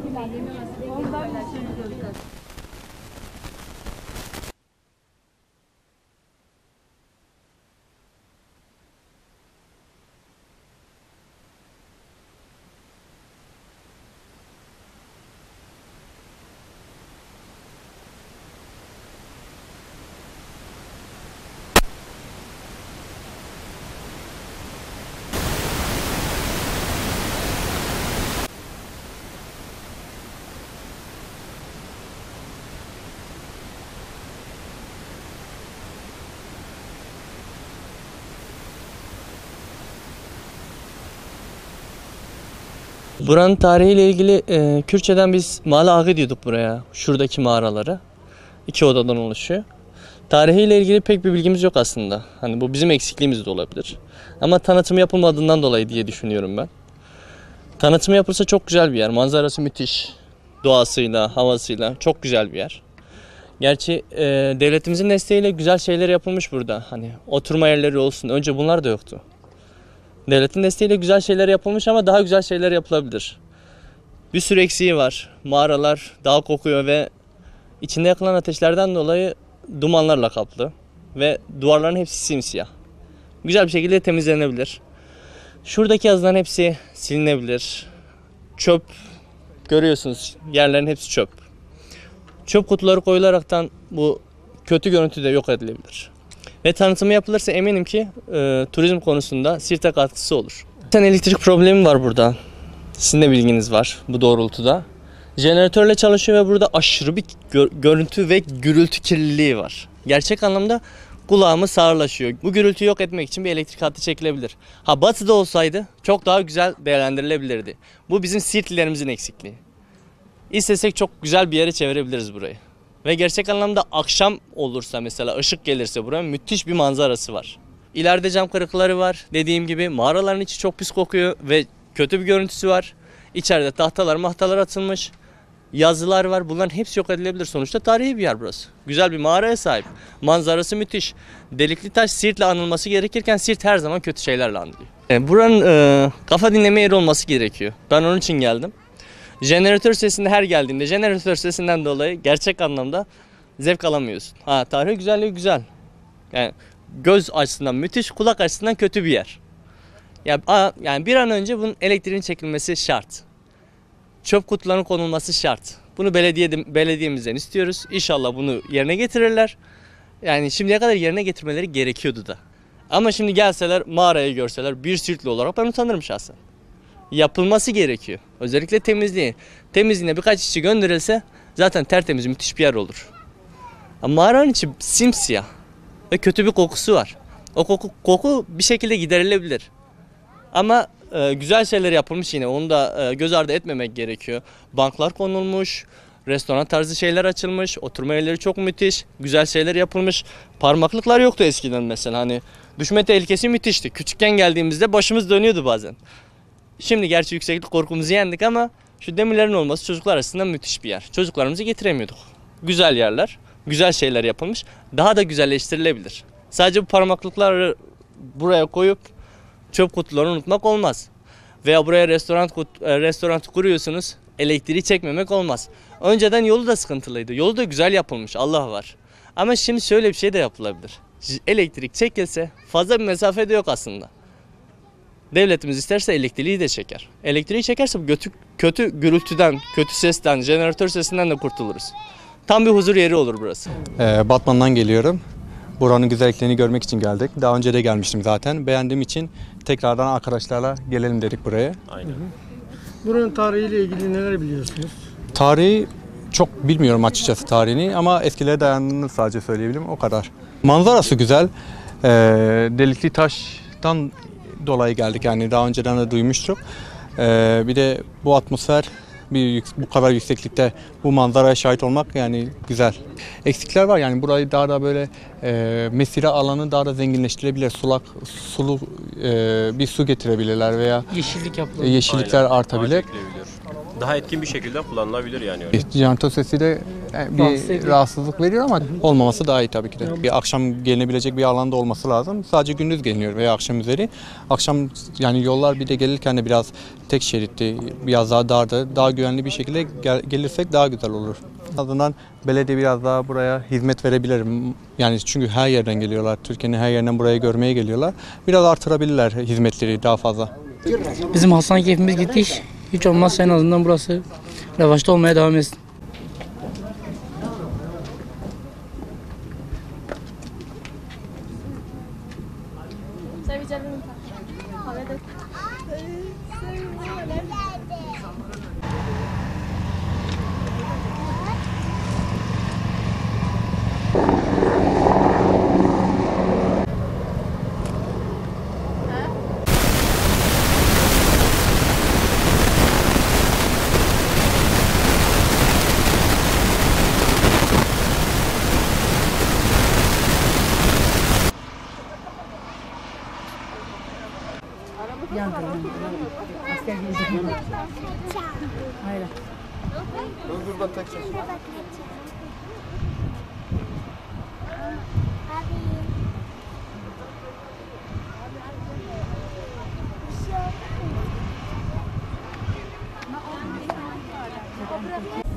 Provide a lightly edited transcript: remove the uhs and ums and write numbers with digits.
Ondan bir şey göreceğiz. Buranın tarihiyle ilgili Kürtçeden biz Mala Ağı diyorduk buraya, şuradaki mağaralara. 2 odadan oluşuyor. Tarihiyle ilgili pek bir bilgimiz yok aslında. Hani bu bizim eksikliğimiz de olabilir. Ama tanıtım yapılmadığından dolayı diye düşünüyorum ben. Tanıtım yapılsa çok güzel bir yer. Manzarası müthiş. Doğasıyla, havasıyla çok güzel bir yer. Gerçi devletimizin desteğiyle güzel şeyler yapılmış burada. Hani oturma yerleri olsun. Önce bunlar da yoktu. Devletin desteğiyle güzel şeyler yapılmış ama daha güzel şeyler yapılabilir. Bir sürü eksiği var. Mağaralar dağ kokuyor ve içinde yakılan ateşlerden dolayı dumanlarla kaplı. Ve duvarların hepsi simsiyah. Güzel bir şekilde temizlenebilir. Şuradaki yazıların hepsi silinebilir. Çöp görüyorsunuz, yerlerin hepsi çöp. Çöp kutuları koyularaktan bu kötü görüntü de yok edilebilir. Ve tanıtımı yapılırsa eminim ki turizm konusunda Sirt'e katkısı olur. Bir elektrik problemi var burada. Sizin de bilginiz var bu doğrultuda. Jeneratörle çalışıyor ve burada aşırı bir görüntü ve gürültü kirliliği var. Gerçek anlamda kulağımız sağırlaşıyor. Bu gürültüyü yok etmek için bir elektrik hattı çekilebilir. Ha batıda olsaydı çok daha güzel değerlendirilebilirdi. Bu bizim Sirtlilerimizin eksikliği. İstesek çok güzel bir yere çevirebiliriz burayı. Ve gerçek anlamda akşam olursa mesela ışık gelirse buraya müthiş bir manzarası var. İleride cam kırıkları var. Dediğim gibi mağaraların içi çok pis kokuyor ve kötü bir görüntüsü var. İçeride tahtalar atılmış. Yazılar var. Bunların hepsi yok edilebilir. Sonuçta tarihi bir yer burası. Güzel bir mağaraya sahip. Manzarası müthiş. Delikli Taş Sirt'le anılması gerekirken Sirt her zaman kötü şeylerle anılıyor. Buranın kafa dinleme yeri olması gerekiyor. Ben onun için geldim. Jeneratör sesinde her geldiğinde jeneratör sesinden dolayı gerçek anlamda zevk alamıyorsun. Ha, tarihi güzelliği güzel. Yani göz açısından müthiş, kulak açısından kötü bir yer. Yani bir an önce bunun elektriğin çekilmesi şart. Çöp kutularının konulması şart. Bunu belediyemizden istiyoruz. İnşallah bunu yerine getirirler. Yani şimdiye kadar yerine getirmeleri gerekiyordu da. Ama şimdi gelseler mağarayı görseler bir Sirtli olarak ben utanırım şahsen. Yapılması gerekiyor. Özellikle temizliği. Temizliğine birkaç işçi gönderilse zaten tertemiz müthiş bir yer olur. Ama mağaranın içi simsiyah ve kötü bir kokusu var. O koku bir şekilde giderilebilir. Ama güzel şeyler yapılmış yine. Onu da göz ardı etmemek gerekiyor. Banklar konulmuş, restoran tarzı şeyler açılmış, oturma yerleri çok müthiş, güzel şeyler yapılmış. Parmaklıklar yoktu eskiden mesela. Hani düşme tehlikesi müthişti. Küçükken geldiğimizde başımız dönüyordu bazen. Şimdi gerçi yükseklik korkumuzu yendik ama şu demirlerin olması çocuklar açısından müthiş bir yer. Çocuklarımızı getiremiyorduk. Güzel yerler, güzel şeyler yapılmış. Daha da güzelleştirilebilir. Sadece bu parmaklıkları buraya koyup çöp kutularını unutmak olmaz. Veya buraya restoran kuruyorsunuz, elektriği çekmemek olmaz. Önceden yolu da sıkıntılıydı. Yolu da güzel yapılmış, Allah var. Ama şimdi şöyle bir şey de yapılabilir. Elektrik çekilse fazla bir mesafede yok aslında. Devletimiz isterse elektriği de çeker. Elektriği çekerse kötü gürültüden, kötü sesten, jeneratör sesinden de kurtuluruz. Tam bir huzur yeri olur burası. Batman'dan geliyorum. Buranın güzelliklerini görmek için geldik. Daha önce de gelmiştim zaten. Beğendiğim için tekrardan arkadaşlarla gelelim dedik buraya. Aynen. Buranın tarihiyle ilgili neler biliyorsunuz? Tarihi çok bilmiyorum açıkçası tarihini ama eskilere dayandığını sadece söyleyebilirim, o kadar. Manzarası güzel. Delikli Taş'tan dolayı geldik, yani daha önceden de duymuştuk. Bir de bu atmosfer, bu kadar yükseklikte bu manzaraya şahit olmak yani güzel. Eksikler var, yani burayı daha da böyle mesire alanı daha da zenginleştirebilir. Sulu bir su getirebilirler veya Yeşillik yeşillikler artabilir. daha etkin bir şekilde kullanılabilir yani. Janto sesi de bir rahatsızlık veriyor ama olmaması daha iyi tabii ki de. Bir akşam gelinebilecek bir alanda olması lazım. Sadece gündüz geliniyor veya akşam üzeri. Akşam yani yollar bir de gelirken de biraz tek şeritli, biraz daha darda, daha güvenli bir şekilde gelirsek daha güzel olur. En azından belediye biraz daha buraya hizmet verebilir. Yani çünkü her yerden geliyorlar. Türkiye'nin her yerinden burayı görmeye geliyorlar. Biraz artırabilirler hizmetleri daha fazla. Bizim Hasan keyfimiz gitti. Hiç olmazsa en azından burası revaçta olmaya devam etsin. Abi.